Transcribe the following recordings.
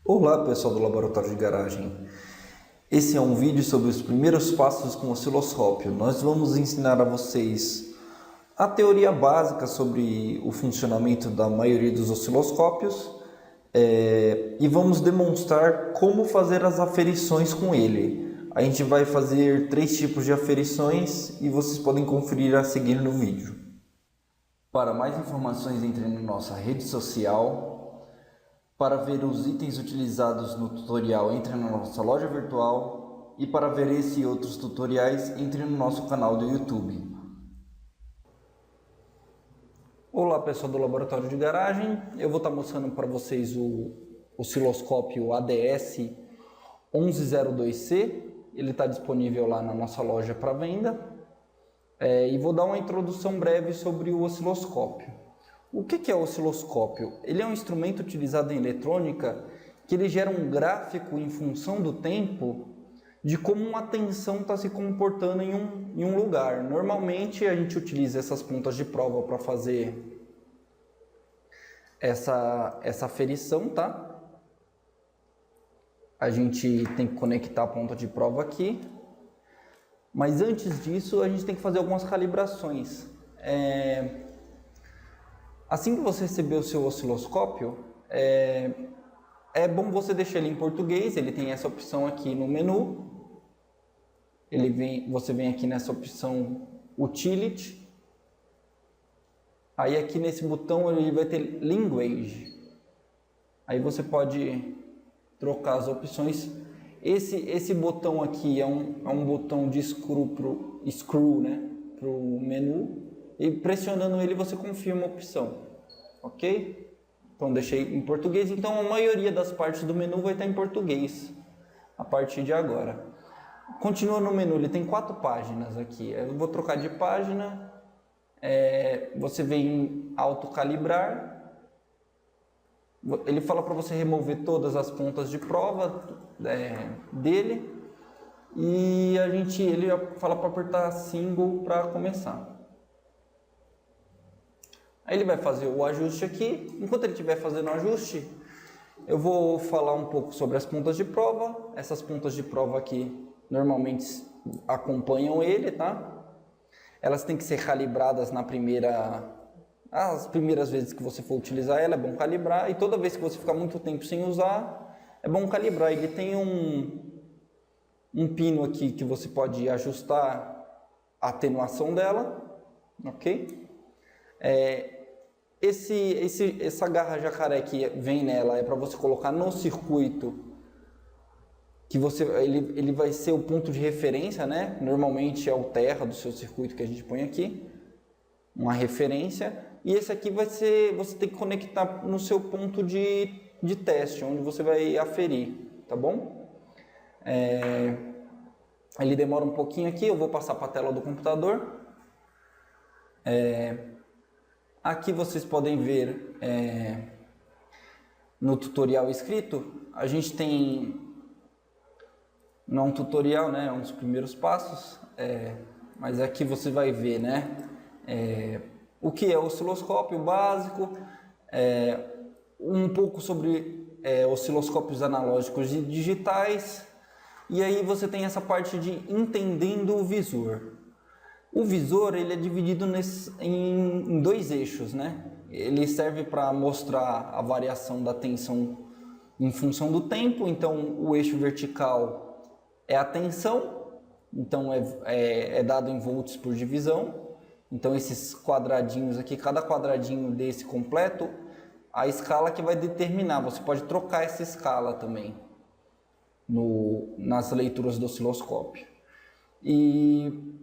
Olá pessoal do Laboratório de Garagem, esse é um vídeo sobre os primeiros passos com o osciloscópio. Nós vamos ensinar a vocês a teoria básica sobre o funcionamento da maioria dos osciloscópios e vamos demonstrar como fazer as aferições com ele. A gente vai fazer 3 tipos de aferições e vocês podem conferir a seguir no vídeo. Para mais informações, entre na nossa rede social. Para ver os itens utilizados no tutorial, entre na nossa loja virtual. E para ver esse e outros tutoriais, entre no nosso canal do YouTube. Olá pessoal do Laboratório de Garagem, eu vou estar mostrando para vocês o osciloscópio ADS 1102C. Ele está disponível lá na nossa loja para venda. E vou dar uma introdução breve sobre o osciloscópio. O que é o osciloscópio? Ele é um instrumento utilizado em eletrônica que ele gera um gráfico em função do tempo de como uma tensão está se comportando em um lugar. Normalmente a gente utiliza essas pontas de prova para fazer essa aferição, tá? A gente tem que conectar a ponta de prova aqui, mas antes disso a gente tem que fazer algumas calibrações. Assim que você receber o seu osciloscópio, é bom você deixar ele em português. Ele tem essa opção aqui no menu. Você vem aqui nessa opção Utility. Aí aqui nesse botão ele vai ter Language. Aí você pode trocar as opções. Esse botão aqui é um botão de screw pro menu. E pressionando ele você confirma a opção, ok? Então deixei em português, então a maioria das partes do menu vai estar em português a partir de agora. Continua no menu, ele tem 4 páginas aqui. Eu vou trocar de página. Você vem em autocalibrar. Ele fala para você remover todas as pontas de prova dele. E ele fala para apertar single para começar. Aí ele vai fazer o ajuste aqui. Enquanto ele estiver fazendo o ajuste, eu vou falar um pouco sobre as pontas de prova. Essas pontas de prova aqui normalmente acompanham ele, tá? Elas têm que ser calibradas as primeiras vezes que você for utilizar ela, é bom calibrar. E toda vez que você ficar muito tempo sem usar, é bom calibrar. Ele tem um pino aqui que você pode ajustar a atenuação dela, ok? Essa garra jacaré que vem nela é para você colocar no circuito que ele vai ser o ponto de referência, né? Normalmente é o terra do seu circuito que a gente põe aqui, uma referência. E esse aqui você tem que conectar no seu ponto de teste, onde você vai aferir, tá bom? Ele demora um pouquinho aqui, eu vou passar para a tela do computador. Aqui vocês podem ver no tutorial escrito, a gente tem, não é um tutorial, né, é uns primeiros passos, mas aqui você vai ver, né, o que é o osciloscópio básico, um pouco sobre osciloscópios analógicos e digitais, e aí você tem essa parte de entendendo o visor. O visor ele é dividido em 2 eixos, né? Ele serve para mostrar a variação da tensão em função do tempo. Então, o eixo vertical é a tensão, então é dado em volts por divisão. Então, esses quadradinhos aqui, cada quadradinho desse completo, a escala que vai determinar. Você pode trocar essa escala também nas leituras do osciloscópio. E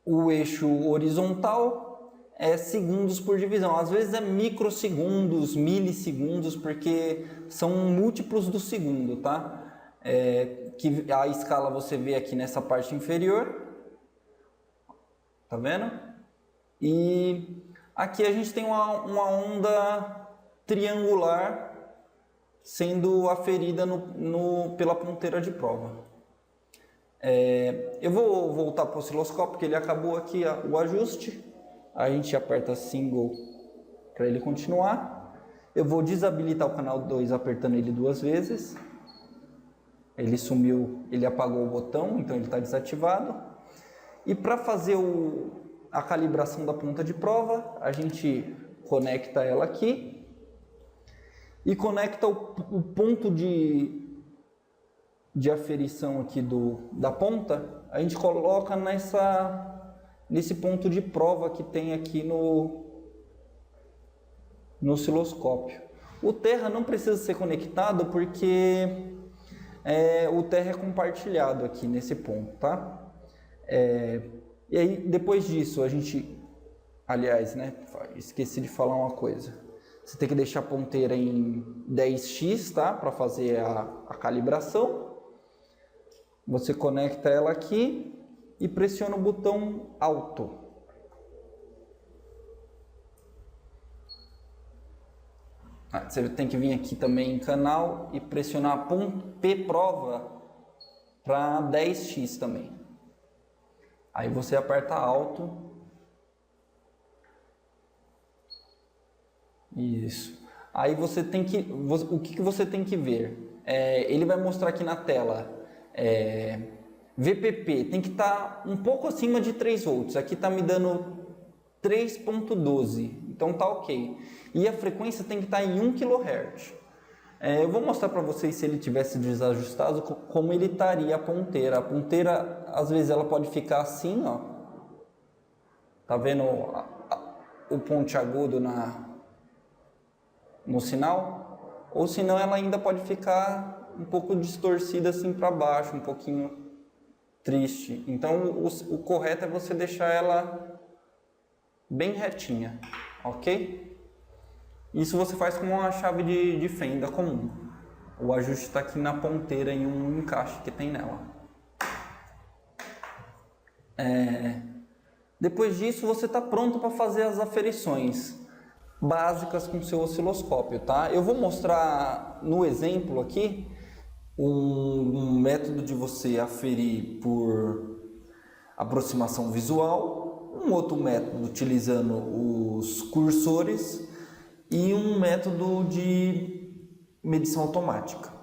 o eixo horizontal é segundos por divisão. Às vezes é microsegundos, milissegundos, porque são múltiplos do segundo, tá? Que a escala você vê aqui nessa parte inferior. Tá vendo? E aqui a gente tem uma onda triangular sendo aferida pela ponteira de prova. Eu vou voltar para o osciloscópio, porque ele acabou aqui o ajuste. A gente aperta single para ele continuar. Eu vou desabilitar o canal 2 apertando ele 2 vezes. Ele sumiu, ele apagou o botão, então ele está desativado. E para fazer a calibração da ponta de prova, a gente conecta ela aqui e conecta o ponto de aferição aqui da ponta, a gente coloca nesse ponto de prova que tem aqui no osciloscópio. O terra não precisa ser conectado porque o terra é compartilhado aqui nesse ponto, tá? E aí, depois disso, aliás, né, esqueci de falar uma coisa. Você tem que deixar a ponteira em 10x, tá? Para fazer a calibração. Você conecta ela aqui e pressiona o botão alto. Você tem que vir aqui também em canal e pressionar P prova para 10x também. Aí você aperta alto. Isso. Aí você tem que... O que você tem que ver? Ele vai mostrar aqui na tela. VPP tem que estar um pouco acima de 3 volts. Aqui está me dando 3.12. Então tá ok. E a frequência tem que estar em 1 kHz. Eu vou mostrar para vocês se ele tivesse desajustado, como ele estaria a ponteira. A ponteira, às vezes, ela pode ficar assim, ó. Tá vendo o pontiagudo no sinal? Ou senão ela ainda pode ficar um pouco distorcida assim para baixo, um pouquinho triste. Então, o correto é você deixar ela bem retinha, ok? Isso você faz com uma chave de fenda comum. O ajuste está aqui na ponteira em um encaixe que tem nela. Depois disso, você está pronto para fazer as aferições básicas com o seu osciloscópio, tá? Eu vou mostrar no exemplo aqui um método de você aferir por aproximação visual, um outro método utilizando os cursores e um método de medição automática.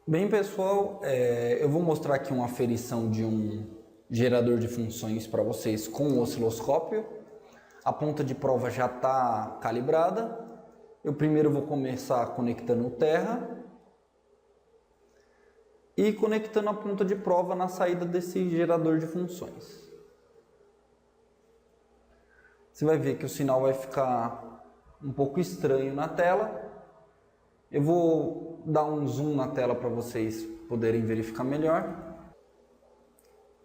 Bem, pessoal, eu vou mostrar aqui uma aferição de um gerador de funções para vocês com o osciloscópio. A ponta de prova já está calibrada. Eu primeiro vou começar conectando o terra e conectando a ponta de prova na saída desse gerador de funções. Você vai ver que o sinal vai ficar um pouco estranho na tela. Eu vou dar um zoom na tela para vocês poderem verificar melhor.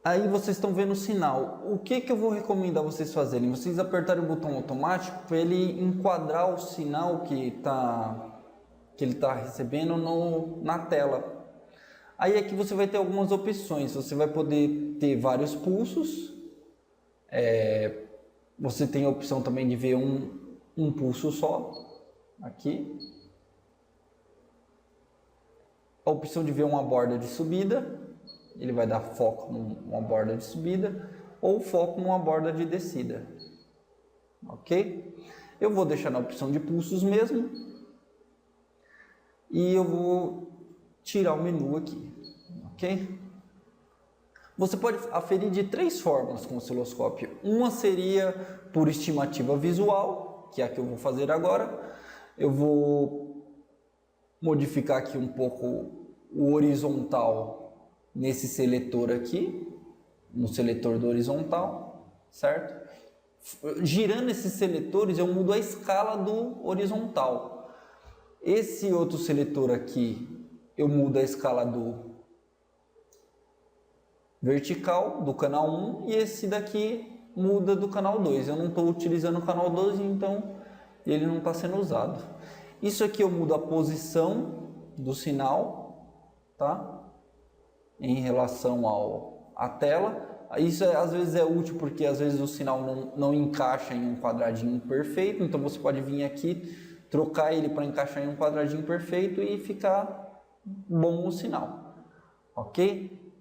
Aí vocês estão vendo o sinal. O que eu vou recomendar vocês fazerem? Vocês apertarem o botão automático para ele enquadrar o sinal que ele está recebendo na tela. Aí aqui você vai ter algumas opções. Você vai poder ter vários pulsos. Você tem a opção também de ver um pulso só. Aqui. A opção de ver uma borda de subida. Ele vai dar foco numa borda de subida. Ou foco numa borda de descida. Ok? Eu vou deixar na opção de pulsos mesmo. E eu vou tirar o menu aqui, ok? Você pode aferir de 3 formas com o osciloscópio. Uma seria por estimativa visual, que é a que eu vou fazer agora. Eu vou modificar aqui um pouco o horizontal nesse seletor aqui, no seletor do horizontal, certo? Girando esses seletores, eu mudo a escala do horizontal. Esse outro seletor aqui, eu mudo a escala do vertical, do canal 1, e esse daqui muda do canal 2. Eu não estou utilizando o canal 2, então ele não está sendo usado. Isso aqui eu mudo a posição do sinal, tá? Em relação à tela. Isso às vezes é útil porque às vezes o sinal não encaixa em um quadradinho perfeito, então você pode vir aqui, trocar ele para encaixar em um quadradinho perfeito e ficar bom o sinal, ok?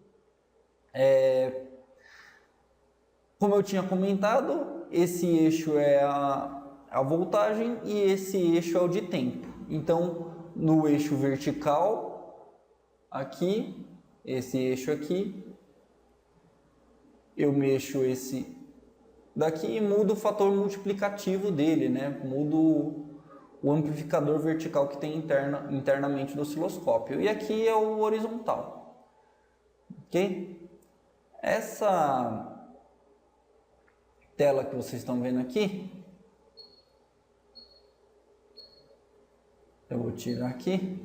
Como eu tinha comentado, esse eixo é a voltagem e esse eixo é o de tempo. Então, no eixo vertical, aqui, esse eixo aqui, eu mexo esse daqui e mudo o fator multiplicativo dele, né? Mudo o amplificador vertical que tem internamente do osciloscópio. E aqui é o horizontal. Ok? Essa tela que vocês estão vendo aqui, eu vou tirar aqui.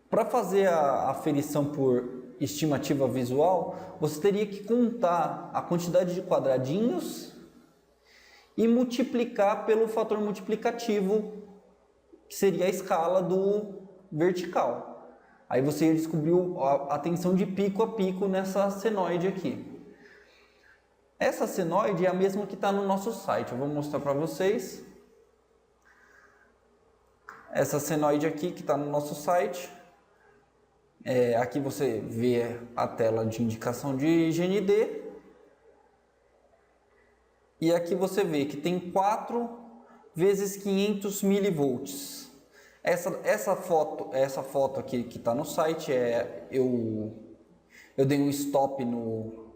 Para fazer a aferição por estimativa visual, você teria que contar a quantidade de quadradinhos e multiplicar pelo fator multiplicativo, que seria a escala do vertical. Aí você ia descobrir a tensão de pico a pico nessa senoide aqui. Essa senoide é a mesma que está no nosso site. Eu vou mostrar para vocês. Essa senoide aqui que está no nosso site. Aqui você vê a tela de indicação de GND. E aqui você vê que tem 4 vezes 500 milivolts. Essa foto aqui que está no site, eu dei um stop no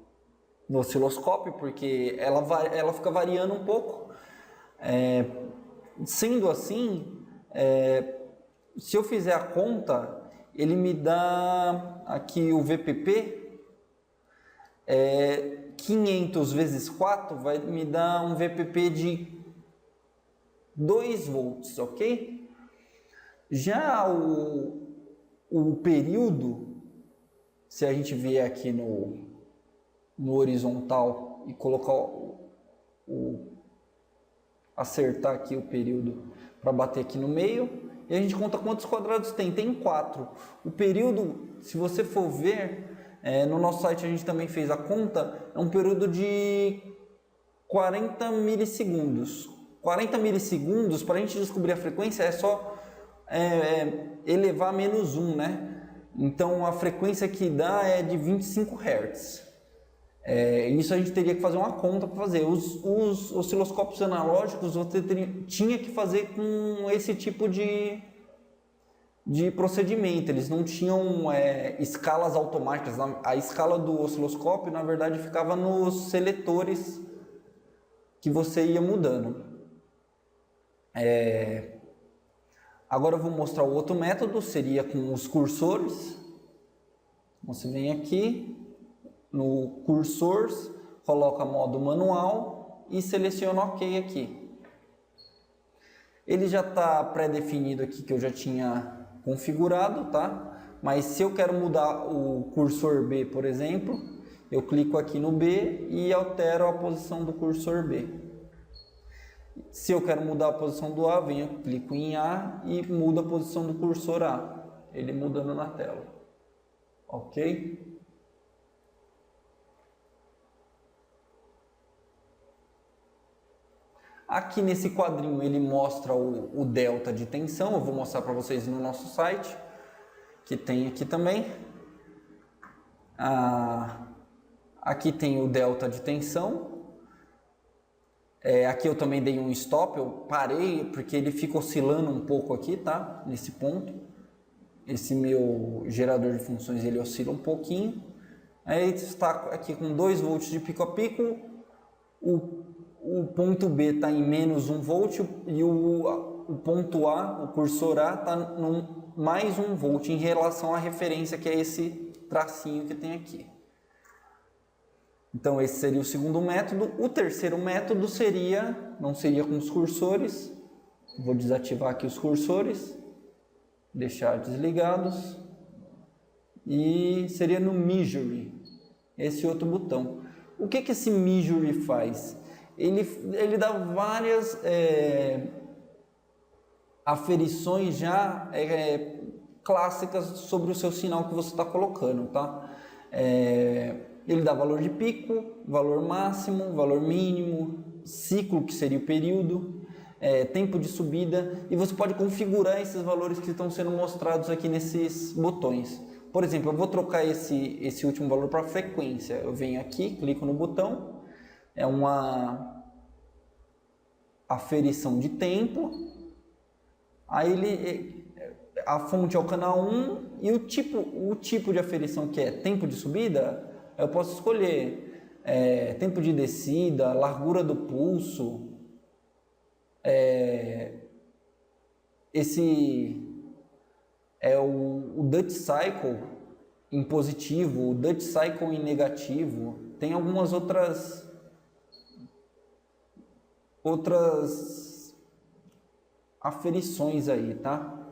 osciloscópio, porque ela fica variando um pouco. Sendo assim, se eu fizer a conta, ele me dá aqui o VPP, 500 vezes 4 vai me dar um VPP de 2 volts, ok? Já o período, se a gente vier aqui no horizontal e colocar acertar aqui o período para bater aqui no meio, e a gente conta quantos quadrados tem. Tem 4. O período, se você for ver, no nosso site a gente também fez a conta, é um período de 40 milissegundos. 40 milissegundos, para a gente descobrir a frequência, é só elevar menos 1, né? Então a frequência que dá é de 25 Hz. Isso a gente teria que fazer uma conta para fazer. Os osciloscópios analógicos você tinha que fazer com esse tipo de procedimento. Eles não tinham escalas automáticas. A escala do osciloscópio, na verdade, ficava nos seletores que você ia mudando. Agora eu vou mostrar o outro método, seria com os cursores. Você vem aqui no cursores, coloca modo manual e seleciona OK aqui. Ele já está pré-definido aqui, que eu já tinha configurado, tá? Mas se eu quero mudar o cursor B, por exemplo, eu clico aqui no B e altero a posição do cursor B. Se eu quero mudar a posição do A, venho, clico em A e muda a posição do cursor A, ele mudando na tela. Ok? Aqui nesse quadrinho ele mostra o delta de tensão, eu vou mostrar para vocês no nosso site, que tem aqui também. Aqui tem o delta de tensão. Aqui eu também dei um stop, eu parei porque ele fica oscilando um pouco aqui, tá? Nesse ponto. Esse meu gerador de funções ele oscila um pouquinho. Aí está aqui com 2 volts de pico a pico. O ponto B está em menos 1 volt e o ponto A, o cursor A, está mais 1 volt em relação à referência, que é esse tracinho que tem aqui. Então esse seria o segundo método. O terceiro método não seria com os cursores. Vou desativar aqui os cursores, deixar desligados. E seria no Measure, esse outro botão. O que esse Measure faz? Ele dá várias aferições já clássicas sobre o seu sinal que você está colocando, tá? Ele dá valor de pico, valor máximo, valor mínimo, ciclo, que seria o período, tempo de subida, e você pode configurar esses valores que estão sendo mostrados aqui nesses botões. Por exemplo, eu vou trocar esse último valor para frequência. Eu venho aqui, clico no botão, é uma aferição de tempo. Aí a fonte é o canal 1 e o tipo de aferição que é tempo de subida, eu posso escolher tempo de descida, largura do pulso, esse é o Dutch Cycle em positivo, o Dutch Cycle em negativo. Tem algumas outras aferições aí, tá?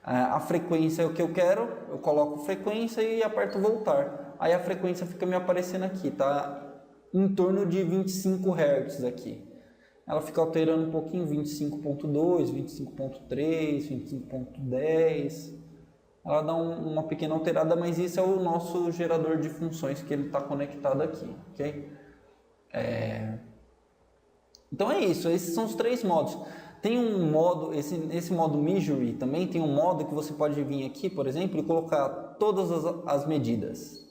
A frequência é o que eu quero, eu coloco frequência e aperto voltar. Aí a frequência fica me aparecendo aqui, tá? Em torno de 25 Hz aqui. Ela fica alterando um pouquinho, 25.2, 25.3, 25.10. Ela dá uma pequena alterada, mas isso é o nosso gerador de funções que ele está conectado aqui, ok? Então é isso, esses são os 3 modos. Tem um modo, esse modo Measure também tem um modo que você pode vir aqui, por exemplo, e colocar todas as medidas.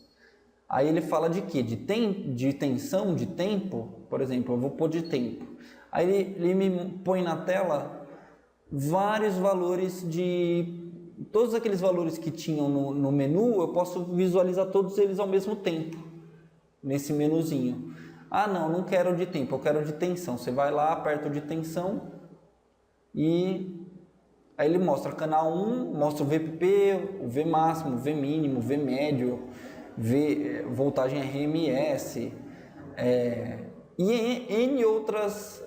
Aí ele fala de quê? De tensão, de tempo, por exemplo, eu vou pôr de tempo. Aí ele me põe na tela vários valores todos aqueles valores que tinham no menu, eu posso visualizar todos eles ao mesmo tempo, nesse menuzinho. Ah, não quero de tempo, eu quero de tensão. Você vai lá, aperta o de tensão e aí ele mostra canal 1, mostra o VPP, o V máximo, o V mínimo, o V médio, voltagem RMS, e N outras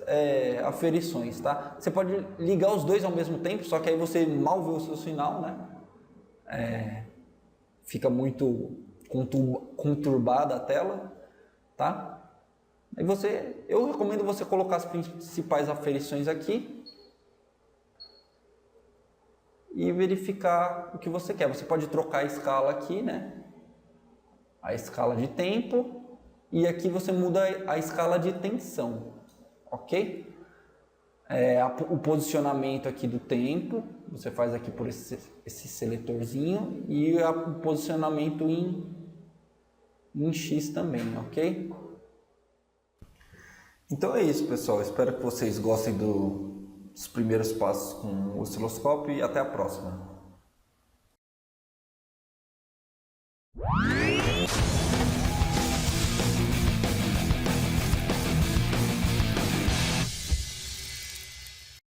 aferições, tá? Você pode ligar os dois ao mesmo tempo, só que aí você mal vê o seu sinal, né? Fica muito conturbada a tela, tá? Aí eu recomendo você colocar as principais aferições aqui e verificar o que você quer. Você pode trocar a escala aqui, né? A escala de tempo, e aqui você muda a escala de tensão, ok? O posicionamento aqui do tempo, você faz aqui por esse seletorzinho, e o posicionamento em X também, ok? Então é isso, pessoal. Espero que vocês gostem dos primeiros passos com o osciloscópio e até a próxima.